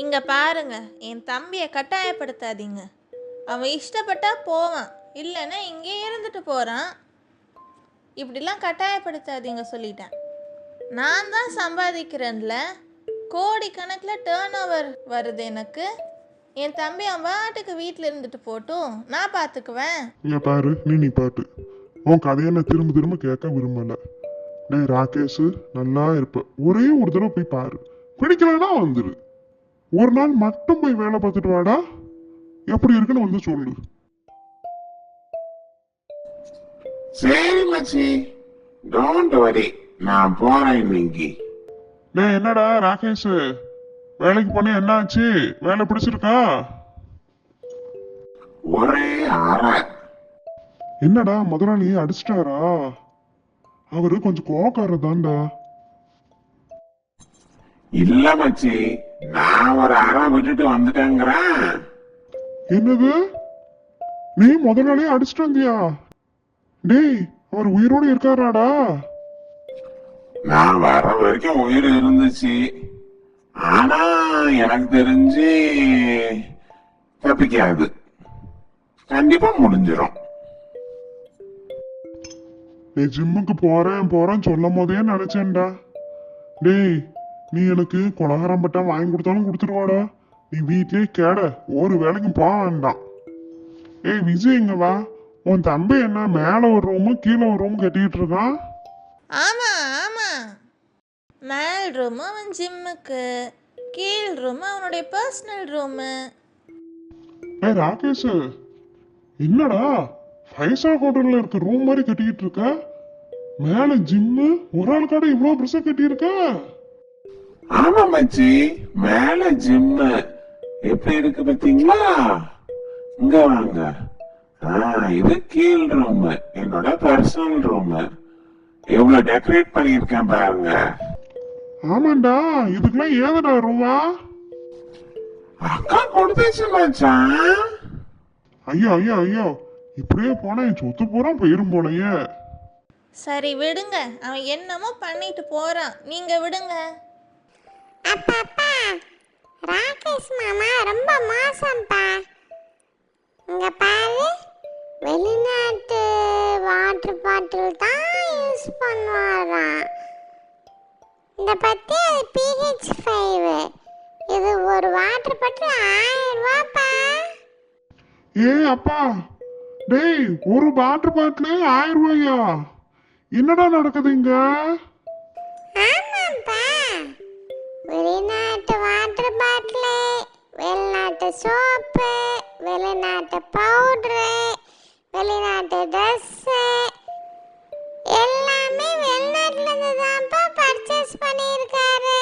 இங்க பாருங்க, என் தம்பியை கட்டாயப்படுத்தாதீங்க. அவன் இஷ்டப்பட்டா போவான், இல்லைன்னா இங்கே இருந்துட்டு போகிறான். இப்படிலாம் கட்டாயப்படுத்தாதீங்க சொல்லிட்டேன். நான் தான் சம்பாதிக்கிறேன்ல, கோடிக்கணக்கில் டேர்ன் ஓவர் வருது எனக்கு. என் தம்பி அவன் பாட்டுக்கு வீட்டில் இருந்துட்டு போட்டும், நான் பார்த்துக்குவேன். இங்க பாரு, நீ பாட்டு உன் கதையை நான் திரும்ப திரும்ப கேட்க விரும்பல. டேய் ராகேஷ், நல்லா இருப்ப, ஒரே ஒரு தடவை போய் பாரு, பிடிக்கலன்னா வந்துரு. ஒரு நாள் மட்டும் போய் வேலை பார்த்துட்டு வாடா, எப்படி இருக்குன்னு வந்து சொல்லு. சரி மச்சி, டோன்ட் வரி, நான் போறேன் இன்னைக்கு. டேய் என்னடா ராகேஷ், வேலைக்கு போனே என்ன ஆச்சு? வேலை பிடிச்சிருக்கா? ஒரே அறை. என்னடா முதலாளி அடிச்சிட்டாரா? அவரு கொஞ்சம் கோவக்காரர் தான்டா. இல்ல மச்சி, நான் ஒரு அறை விட்டுட்டு வந்துட்டேங்கிறேன். என்னது, நீ முதலாளியே அடிச்சிட்டு வந்தியா? டேய், அவர் உயிரோடு இருக்காராடா? நான் வர வரைக்கும் உயிர் இருந்துச்சு, ஆனா எனக்கு தெரிஞ்சு தப்பிக்காது, கண்டிப்பா முடிஞ்சிடும். நீ ஜிம்முக்கு போறேன் போறேன்னு சொல்லும் போதே நினைச்சேன்டா. டேய், நீ எனக்கு கொலகாரம் பட்டா வாங்கி கொடுத்தாலும் கொடுத்துருவாடா. நீ வீட்லயே கேட, ஒரு வேலைக்கும் போக வேண்டாம். ஏய் விஜய், இங்க வா. உன் தம்பி என்ன மேல ஒரு ரூமு கீழே ஒரு ரூம் கட்டிட்டு இருக்கான்? ஆமாம் ஆமாம், மேல் ரூமு அவன் ஜிம்முக்கு, கீழ் ரூமு அவனுடைய பர்சனல் ரூமு. ஏய் ராகேஷ், என்னடா 5 ஸ்டார் ஹோட்டல்ல இருக்க ரூம் மாதிரி கட்டிக்கிட்டு இருக்க? மேல ஜிம்மு, ஒரு ஆள் கடை இவ்வளவு பெருசா கட்டியிருக்க? ஆமா மச்சி, மேல ஜிம்மு எப்படி இருக்கு பாத்தீங்களா? இங்க வாங்க. இது கீழ் ரூம், என்னோட பர்சனல் ரூம். எவ்வளவு டெக்கரேட் பண்ணிருக்கேன் பாருங்க. ஆமாண்டா, இதுக்கெல்லாம் ஏதடா ரூவா? அக்கா கொடுத்துச்சு மச்சான். ஐயோ ஐயோ ஐயோ, இப்படியே போனா என் சொத்து பூரா போயிரும் போலயே. சரி விடுங்க, அவன் என்னமோ பண்ணிட்டு போகிறான், நீங்கள் விடுங்க. அப்பா, ராகேஷ் மாமா ரொம்ப மோசம்ப்பா. இங்க பாரு, வெளிநாட்டு வாட்டர் பாட்டில் தான் யூஸ் பண்ணுவாராம். இந்த பத்தி அது PH5. இது ஒரு வாட்டர் பாட்டில் 1000 ரூபாப்பா. ஏ அப்பா, டேய், ஒரு வாட்டர் பாட்டில் 1000 ரூபாயா? என்னடா நடக்குது இங்க? ஆமாப்பா, வெளிநாட்டு வாட்டர் பாட்டில், வெளிநாட்டு சோப்பு, வெளிநாட்டு பவுடரு, வெளிநாட்டு ட்ரெஸ்ஸு எல்லாமே வெளிநாட்டுல இருந்து தான்ப்பா பர்ச்சேஸ் பண்ணியிருக்காரு.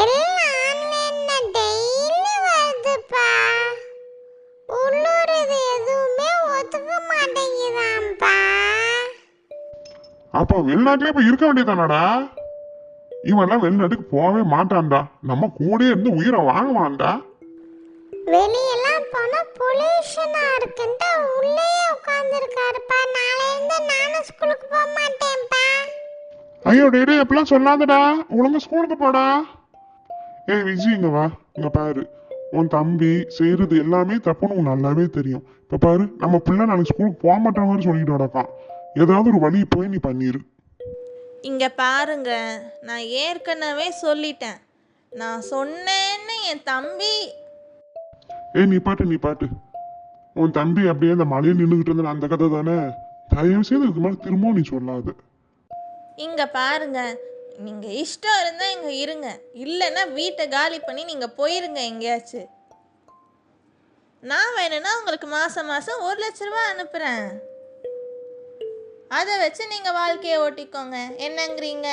எல்லாம் ஆன்லைன்ல டெய்லி வருதுப்பா. உள்ளூர் இது எதுவுமே ஒத்துக்க மாட்டேங்குதாம்ப்பா. அப்ப வெளிநாட்டுல இப்ப இருக்க வேண்டியதானடா? இவன்லாம் வெளிநாட்டுக்கு போகவே மாட்டான்டா, நம்ம கூடயே இருந்து உயிரை வாங்குவான்டா. வெளியெல்லாம் போனா பொல்யூஷனா இருக்குன்ட்டு உள்ளேயே உட்கார்ந்துருக்காருப்பா. நாளையிலிருந்து நானும் ஸ்கூலுக்கு போக மாட்டேன்ப்பா. ஐயோ டேய், எப்பெல்லாம் சொல்லாதடா, ஒழுங்கா ஸ்கூலுக்கு போடா. ஏய் விஜய், இங்க வா. இங்க பாரு, உன் தம்பி செய்யறது எல்லாமே தப்புன்னு உனக்கு நல்லாவே தெரியும். இப்ப பாரு, நம்ம பிள்ளை நாளைக்கு ஸ்கூலுக்கு போக மாட்டேன் மாதிரி சொல்லிட்டு நடக்கான். ஏதாவது ஒரு வழி போய் நீ பண்ணிரு. இங்கே பாருங்க, நான் ஏற்கனவே சொல்லிட்டேன், நான் சொன்னேன்னு என் தம்பி. ஏய் நீ பாட்டு, உன் தம்பி அப்படியே அந்த மலையில் நின்றுகிட்டு இருந்த அந்த கதை தானே? தயவு செய்து இதுக்கு மேலே திரும்பவும் நீ சொல்லாது. இங்கே பாருங்க, நீங்கள் இஷ்டம் இருந்தால் இங்கே இருங்க, இல்லைன்னா வீட்டை காலி பண்ணி நீங்கள் போயிருங்க எங்கேயாச்சும். நான் வேணும்னா உங்களுக்கு மாதம் மாதம் 1 லட்ச ரூபா அனுப்புகிறேன், அதை வச்சு நீங்கள் வாழ்க்கையை ஓட்டிக்கோங்க. என்னங்கிறீங்க?